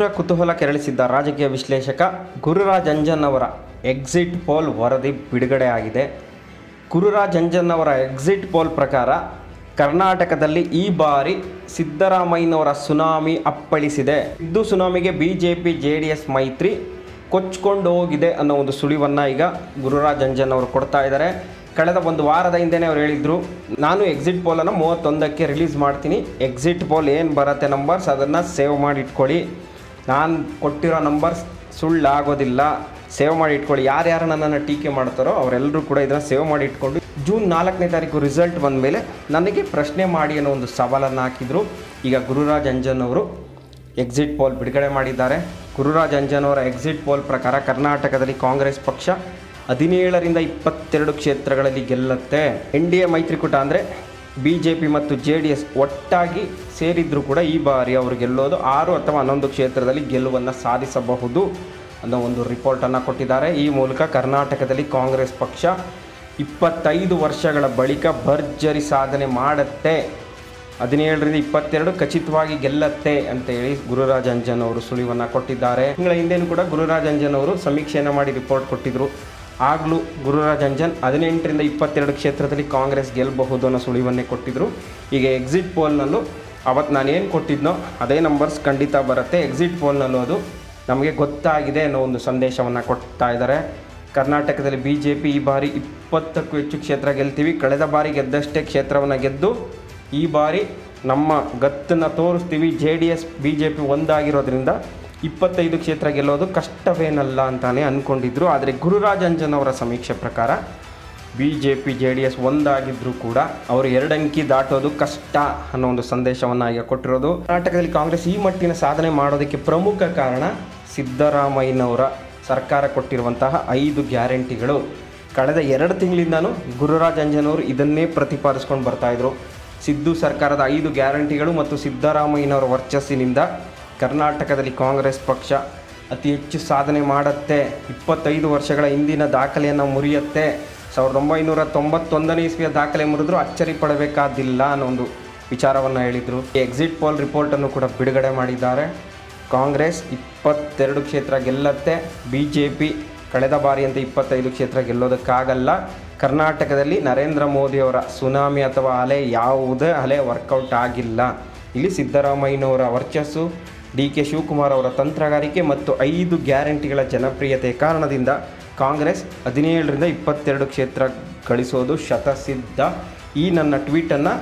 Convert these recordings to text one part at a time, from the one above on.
ತೀವ್ರ ಕುತೂಹಲ ಕೆರಳಿಸಿದ್ದ ರಾಜಕೀಯ ವಿಶ್ಲೇಷಕ ಗುರುರಾಜ್ ಅಂಜನ್ ಅವರ ಎಕ್ಸಿಟ್ ಪೋಲ್ ವರದಿ ಬಿಡುಗಡೆ ಆಗಿದೆ. ಗುರುರಾಜ್ ಅಂಜನ್ ಅವರ ಎಕ್ಸಿಟ್ ಪೋಲ್ ಪ್ರಕಾರ ಕರ್ನಾಟಕದಲ್ಲಿ ಈ ಬಾರಿ ಸಿದ್ದರಾಮಯ್ಯನವರ ಸುನಾಮಿ ಅಪ್ಪಳಿಸಿದೆ. ಇದು ಸುನಾಮಿಗೆ ಬಿಜೆಪಿ ಜೆಡಿಎಸ್ ಮೈತ್ರಿ ಕೊಚ್ಕೊಂಡು ಹೋಗಿದೆ ಅನ್ನೋ ಒಂದು ಸುಳಿವನ್ನು ಈಗ ಗುರುರಾಜ್ ಅಂಜನ್ ಅವರು ಕೊಡ್ತಾ ಇದ್ದಾರೆ. ಕಳೆದ ಒಂದು ವಾರದ ಹಿಂದೆನೇ ಅವ್ರು ಹೇಳಿದರು, ನಾನು ಎಕ್ಸಿಟ್ ಪೋಲನ್ನು 31ಕ್ಕೆ ರಿಲೀಸ್ ಮಾಡ್ತೀನಿ. ಎಕ್ಸಿಟ್ ಪೋಲ್ ಏನು ಬರುತ್ತೆ ನಂಬರ್ಸ್ ಅದನ್ನು ಸೇವ್ ಮಾಡಿ ಇಟ್ಕೊಳ್ಳಿ. ನಾನು ಕೊಟ್ಟಿರೋ ನಂಬರ್ಸ್ ಸುಳ್ಳಾಗೋದಿಲ್ಲ, ಸೇವ್ ಮಾಡಿ ಇಟ್ಕೊಳ್ಳಿ. ಯಾರ್ಯಾರು ನನ್ನನ್ನು ಟೀಕೆ ಮಾಡ್ತಾರೋ ಅವರೆಲ್ಲರೂ ಕೂಡ ಇದನ್ನು ಸೇವ್ ಮಾಡಿ ಇಟ್ಕೊಂಡು ಜೂನ್ 4ನೇ ತಾರೀಕು ರಿಸಲ್ಟ್ ಬಂದ ಮೇಲೆ ನನಗೆ ಪ್ರಶ್ನೆ ಮಾಡಿ ಅನ್ನೋ ಒಂದು ಸವಾಲನ್ನು ಹಾಕಿದರು. ಈಗ ಗುರುರಾಜ್ ಅಂಜನ್ ಅವರು ಎಕ್ಸಿಟ್ ಪೋಲ್ ಬಿಡುಗಡೆ ಮಾಡಿದ್ದಾರೆ. ಗುರುರಾಜ್ ಅಂಜನ್ ಅವರ ಎಕ್ಸಿಟ್ ಪೋಲ್ ಪ್ರಕಾರ ಕರ್ನಾಟಕದಲ್ಲಿ ಕಾಂಗ್ರೆಸ್ ಪಕ್ಷ 17ರಿಂದ 22 ಕ್ಷೇತ್ರಗಳಲ್ಲಿ ಗೆಲ್ಲುತ್ತೆ. NDA ಮೈತ್ರಿಕೂಟ ಅಂದರೆ BJP ಮತ್ತು JDS ಒಟ್ಟಾಗಿ ಸೇರಿದ್ರೂ ಕೂಡ ಈ ಬಾರಿ ಅವರು ಗೆಲ್ಲೋದು 6 ಅಥವಾ 11 ಕ್ಷೇತ್ರದಲ್ಲಿ ಗೆಲುವನ್ನು ಸಾಧಿಸಬಹುದು ಅನ್ನೋ ಒಂದು ರಿಪೋರ್ಟನ್ನು ಕೊಟ್ಟಿದ್ದಾರೆ. ಈ ಮೂಲಕ ಕರ್ನಾಟಕದಲ್ಲಿ ಕಾಂಗ್ರೆಸ್ ಪಕ್ಷ 25 ವರ್ಷಗಳ ಬಳಿಕ ಭರ್ಜರಿ ಸಾಧನೆ ಮಾಡುತ್ತೆ, 17ರಿಂದ 22 ಖಚಿತವಾಗಿ ಗೆಲ್ಲತ್ತೆ ಅಂತೇಳಿ ಗುರುರಾಜ್ ಅಂಜನ್ ಅವರು ಸುಳಿವನ್ನು ಕೊಟ್ಟಿದ್ದಾರೆ. ತಿಂಗಳ ಹಿಂದೆಯೂ ಕೂಡ ಗುರುರಾಜ್ ಅಂಜನ್ ಅವರು ಸಮೀಕ್ಷೆಯನ್ನು ಮಾಡಿ ರಿಪೋರ್ಟ್ ಕೊಟ್ಟಿದ್ದರು. ಆಗಲೂ ಗುರುರಾಜ್ ಅಂಜನ್ 18ರಿಂದ 22 ಕ್ಷೇತ್ರದಲ್ಲಿ ಕಾಂಗ್ರೆಸ್ ಗೆಲ್ಲಬಹುದು ಅನ್ನೋ ಸುಳಿವನ್ನೇ ಕೊಟ್ಟಿದ್ದರು. ಈಗ ಎಕ್ಸಿಟ್ ಪೋಲ್ನಲ್ಲೂ ಅವತ್ತು ನಾನು ಏನು ಕೊಟ್ಟಿದ್ನೋ ಅದೇ ನಂಬರ್ಸ್ ಖಂಡಿತ ಬರುತ್ತೆ. ಎಕ್ಸಿಟ್ ಪೋಲ್ನಲ್ಲೂ ಅದು ನಮಗೆ ಗೊತ್ತಾಗಿದೆ ಅನ್ನೋ ಒಂದು ಸಂದೇಶವನ್ನು ಕೊಡ್ತಾ ಇದ್ದಾರೆ. ಕರ್ನಾಟಕದಲ್ಲಿ BJP ಈ ಬಾರಿ 20ಕ್ಕೂ ಹೆಚ್ಚು ಕ್ಷೇತ್ರ ಗೆಲ್ತೀವಿ. ಕಳೆದ ಬಾರಿ ಗೆದ್ದಷ್ಟೇ ಕ್ಷೇತ್ರವನ್ನು ಗೆದ್ದು ಈ ಬಾರಿ ನಮ್ಮ ಗತ್ತನ್ನು ತೋರಿಸ್ತೀವಿ. JDS BJP ಒಂದಾಗಿರೋದ್ರಿಂದ 25 ಕ್ಷೇತ್ರ ಗೆಲ್ಲೋದು ಕಷ್ಟವೇನಲ್ಲ ಅಂತಾನೆ ಅಂದ್ಕೊಂಡಿದ್ರು. ಆದರೆ ಗುರುರಾಜ್ ಅಂಜನ್ ಅವರ ಸಮೀಕ್ಷೆ ಪ್ರಕಾರ BJP JDS ಒಂದಾಗಿದ್ದರೂ ಕೂಡ ಅವರು 2 ಅಂಕಿ ದಾಟೋದು ಕಷ್ಟ ಅನ್ನೋ ಒಂದು ಸಂದೇಶವನ್ನು ಈಗ ಕೊಟ್ಟಿರೋದು. ಕರ್ನಾಟಕದಲ್ಲಿ ಕಾಂಗ್ರೆಸ್ ಈ ಮಟ್ಟಿನ ಸಾಧನೆ ಮಾಡೋದಕ್ಕೆ ಪ್ರಮುಖ ಕಾರಣ ಸಿದ್ದರಾಮಯ್ಯನವರ ಸರ್ಕಾರ ಕೊಟ್ಟಿರುವಂತಹ 5 ಗ್ಯಾರಂಟಿಗಳು. ಕಳೆದ 2 ತಿಂಗಳಿಂದನೂ ಗುರುರಾಜ್ ಅಂಜನ್ ಅವರು ಇದನ್ನೇ ಪ್ರತಿಪಾದಿಸ್ಕೊಂಡು ಬರ್ತಾಯಿದ್ರು. ಸಿದ್ದು ಸರ್ಕಾರದ 5 ಗ್ಯಾರಂಟಿಗಳು ಮತ್ತು ಸಿದ್ದರಾಮಯ್ಯನವರ ವರ್ಚಸ್ಸಿನಿಂದ ಕರ್ನಾಟಕದಲ್ಲಿ ಕಾಂಗ್ರೆಸ್ ಪಕ್ಷ ಅತಿ ಹೆಚ್ಚು ಸಾಧನೆ ಮಾಡುತ್ತೆ, 25 ವರ್ಷಗಳ ಹಿಂದಿನ ದಾಖಲೆಯನ್ನು ಮುರಿಯುತ್ತೆ, 1991ನೇ ಇಸ್ವಿಯ ದಾಖಲೆ ಮುರಿದ್ರು ಅಚ್ಚರಿ ಪಡಬೇಕಾದಿಲ್ಲ ಅನ್ನೋ ಒಂದು ವಿಚಾರವನ್ನು ಹೇಳಿದರು. ಈ ಎಕ್ಸಿಟ್ ಪೋಲ್ ರಿಪೋರ್ಟನ್ನು ಕೂಡ ಬಿಡುಗಡೆ ಮಾಡಿದ್ದಾರೆ. ಕಾಂಗ್ರೆಸ್ 22 ಕ್ಷೇತ್ರ ಗೆಲ್ಲತ್ತೆ, BJP ಕಳೆದ ಬಾರಿಯಂತೆ 25 ಕ್ಷೇತ್ರ ಗೆಲ್ಲೋದಕ್ಕಾಗಲ್ಲ. ಕರ್ನಾಟಕದಲ್ಲಿ ನರೇಂದ್ರ ಮೋದಿಯವರ ಸುನಾಮಿ ಅಥವಾ ಅಲೆ ಯಾವುದೇ ಅಲೆ ವರ್ಕೌಟ್ ಆಗಿಲ್ಲ. ಇಲ್ಲಿ ಸಿದ್ದರಾಮಯ್ಯನವರ ವರ್ಚಸ್ಸು, DK ಶಿವಕುಮಾರ್ ಅವರ ತಂತ್ರಗಾರಿಕೆ ಮತ್ತು 5 ಗ್ಯಾರಂಟಿಗಳ ಜನಪ್ರಿಯತೆ ಕಾರಣದಿಂದ ಕಾಂಗ್ರೆಸ್ 17ರಿಂದ 22 ಕ್ಷೇತ್ರ ಗಳಿಸೋದು ಶತಸಿದ್ಧ. ಈ ನನ್ನ ಟ್ವೀಟನ್ನು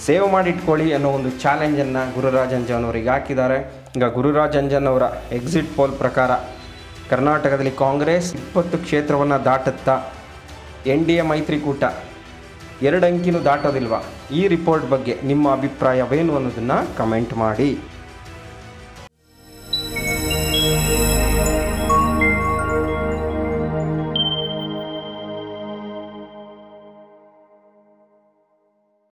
ಸೇವ್ ಮಾಡಿಟ್ಕೊಳ್ಳಿ ಅನ್ನೋ ಒಂದು ಚಾಲೆಂಜನ್ನು ಗುರುರಾಜ್ ಅಂಜನ್ ಅವರಿಗೆ ಹಾಕಿದ್ದಾರೆ. ಈಗ ಗುರುರಾಜ್ ಅಂಜನ್ ಅವರ ಎಕ್ಸಿಟ್ ಪೋಲ್ ಪ್ರಕಾರ ಕರ್ನಾಟಕದಲ್ಲಿ ಕಾಂಗ್ರೆಸ್ 20 ಕ್ಷೇತ್ರವನ್ನು ದಾಟುತ್ತಾ, NDA ಮೈತ್ರಿಕೂಟ 2 ಅಂಕಿನೂ ದಾಟೋದಿಲ್ವಾ? ಈ ರಿಪೋರ್ಟ್ ಬಗ್ಗೆ ನಿಮ್ಮ ಅಭಿಪ್ರಾಯವೇನು ಅನ್ನೋದನ್ನು ಕಮೆಂಟ್ ಮಾಡಿ.